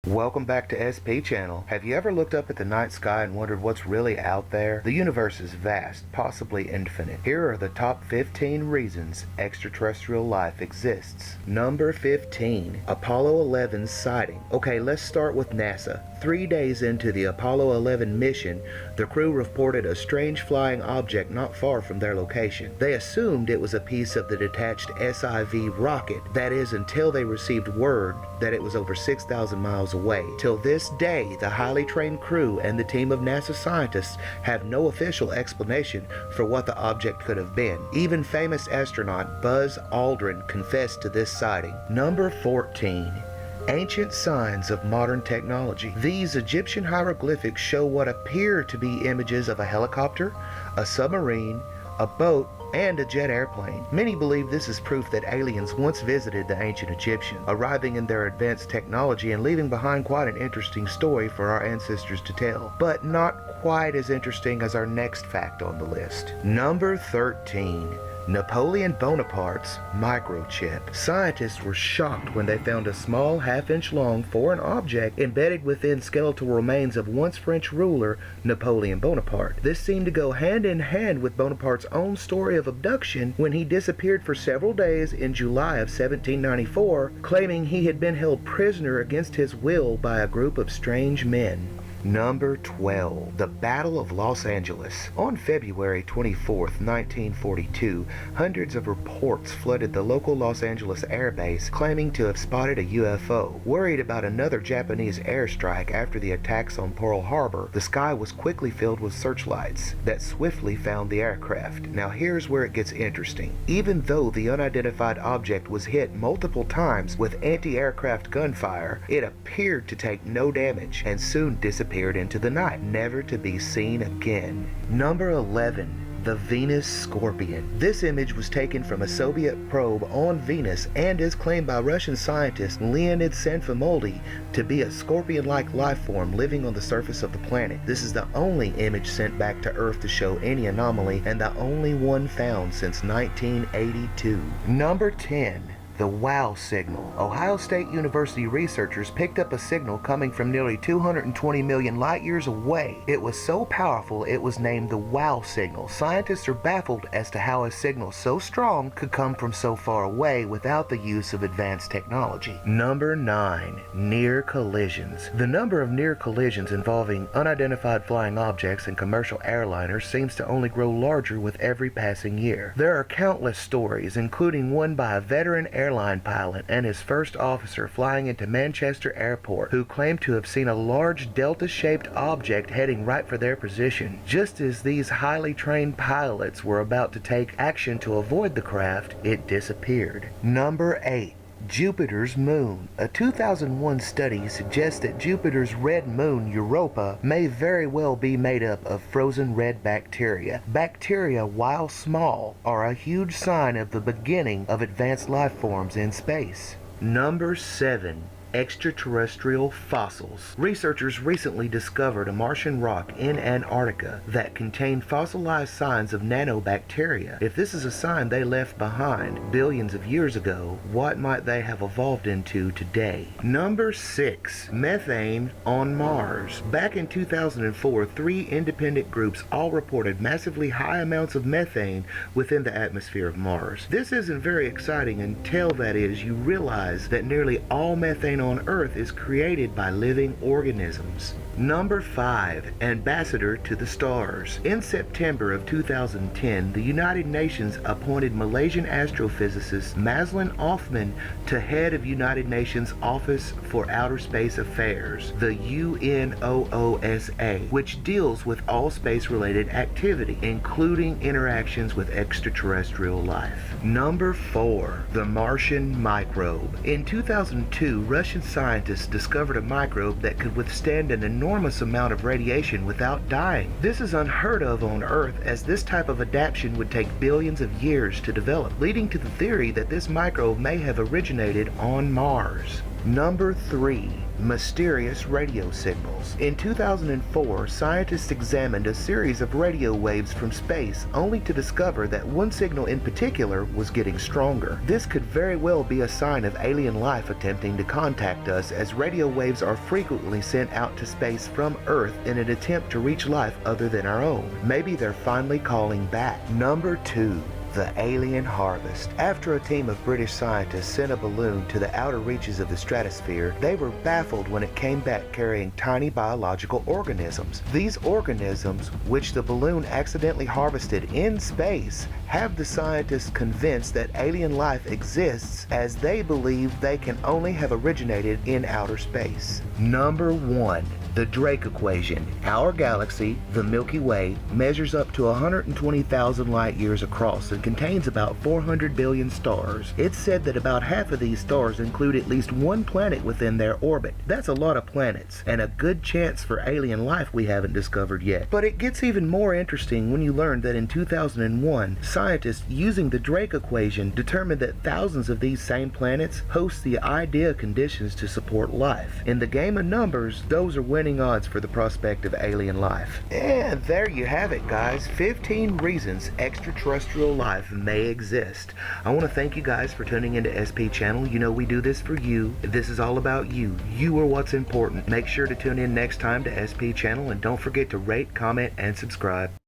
Welcome back to SP Channel. Have you ever looked up at the night sky and wondered what's really out there? The universe is vast, possibly infinite. Here are the top 15 reasons extraterrestrial life exists. Number 15. Apollo 11 sighting. Okay, let's start with NASA. 3 days into the Apollo 11 mission, the crew reported a strange flying object not far from their location. They assumed it was a piece of the detached SIV rocket, that is, until they received word that it was over 6,000 miles away. Till this day, the highly trained crew and the team of NASA scientists have no official explanation for what the object could have been. Even famous astronaut Buzz Aldrin confessed to this sighting. Number 14. Ancient signs of modern technology. These Egyptian hieroglyphics show what appear to be images of a helicopter, a submarine, a boat, and a jet airplane. Many believe this is proof that aliens once visited the ancient Egyptians, arriving in their advanced technology and leaving behind quite an interesting story for our ancestors to tell, but not quite as interesting as our next fact on the list. Number 13. Napoleon Bonaparte's microchip. Scientists were shocked when they found a small half-inch long foreign object embedded within skeletal remains of once French ruler Napoleon Bonaparte. This seemed to go hand in hand with Bonaparte's own story of abduction when he disappeared for several days in July of 1794, claiming he had been held prisoner against his will by a group of strange men. Number 12. The Battle of Los Angeles. On February 24, 1942, hundreds of reports flooded the local Los Angeles Air Base claiming to have spotted a UFO. Worried about another Japanese airstrike after the attacks on Pearl Harbor, the sky was quickly filled with searchlights that swiftly found the aircraft. Now here's where it gets interesting. Even though the unidentified object was hit multiple times with anti-aircraft gunfire, it appeared to take no damage and soon disappeared into the night, never to be seen again. Number 11. The Venus Scorpion. This image was taken from a Soviet probe on Venus and is claimed by Russian scientist Leonid Sanfimoldy to be a scorpion-like life form living on the surface of the planet. This is the only image sent back to Earth to show any anomaly and the only one found since 1982. Number 10. The WOW signal. Ohio State University researchers picked up a signal coming from nearly 220 million light years away. It was so powerful it was named the WOW signal. Scientists are baffled as to how a signal so strong could come from so far away without the use of advanced technology. Number 9. Near collisions. The number of near collisions involving unidentified flying objects and commercial airliners seems to only grow larger with every passing year. There are countless stories, including one by a veteran airline pilot and his first officer flying into Manchester Airport, who claimed to have seen a large delta-shaped object heading right for their position. Just as these highly trained pilots were about to take action to avoid the craft, it disappeared. Number 8. Jupiter's moon. A 2001 study suggests that Jupiter's red moon, Europa, may very well be made up of frozen red bacteria. Bacteria, while small, are a huge sign of the beginning of advanced life forms in space. Number 7. Extraterrestrial fossils. Researchers recently discovered a Martian rock in Antarctica that contained fossilized signs of nanobacteria. If this is a sign they left behind billions of years ago, what might they have evolved into today? Number 6. Methane on Mars. Back in 2004, 3 independent groups all reported massively high amounts of methane within the atmosphere of Mars. This isn't very exciting until, that is, you realize that nearly all methane on Earth is created by living organisms. Number 5. Ambassador to the Stars. In September of 2010, the United Nations appointed Malaysian astrophysicist Mazlan Othman to head of United Nations Office for Outer Space Affairs, the UNOOSA, which deals with all space-related activity, including interactions with extraterrestrial life. Number 4. The Martian microbe. In 2002, Russian scientists discovered a microbe that could withstand an enormous amount of radiation without dying. This is unheard of on Earth, as this type of adaptation would take billions of years to develop, leading to the theory that this microbe may have originated on Mars. Number 3. Mysterious radio signals. In 2004, scientists examined a series of radio waves from space only to discover that one signal in particular was getting stronger. This could very well be a sign of alien life attempting to contact us, as radio waves are frequently sent out to space from Earth in an attempt to reach life other than our own. Maybe they're finally calling back. Number 2. The alien harvest. After a team of British scientists sent a balloon to the outer reaches of the stratosphere, they were baffled when it came back carrying tiny biological organisms. These organisms, which the balloon accidentally harvested in space, have the scientists convinced that alien life exists, as they believe they can only have originated in outer space. Number 1. The Drake equation. Our galaxy, the Milky Way, measures up to 120,000 light years across and contains about 400 billion stars. It's said that about half of these stars include at least one planet within their orbit. That's a lot of planets, and a good chance for alien life we haven't discovered yet. But it gets even more interesting when you learn that in 2001, scientists using the Drake equation determined that thousands of these same planets host the ideal conditions to support life. In the game of numbers, those are winning odds for the prospect of alien life. And there you have it, guys. 15 reasons extraterrestrial life may exist. I want to thank you guys for tuning into SP Channel. You know we do this for you. This is all about you. You are what's important. Make sure to tune in next time to SP Channel, and don't forget to rate, comment, and subscribe.